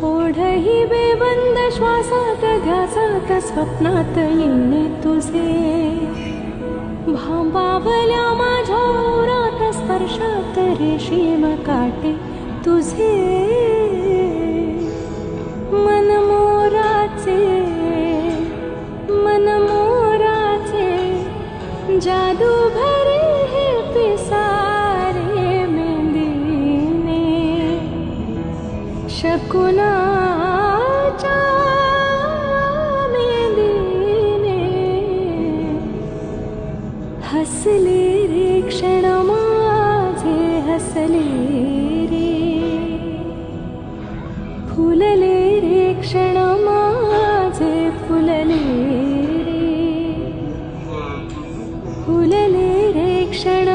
ओढही बेबंद श्वासात ध्यासात स्वप्नात येणे तुझे भांबावल्या माझ्या ओरात स्पर्शात रेशीम काटे तुझे मनमोराचे जादू भरे हे पिसारे मेंदीने शकुनाच्या मेंदीने हसले रे क्षण माझे हसले रे फुलले रे क्षण माझे फुलले रे फुलले रे क्षण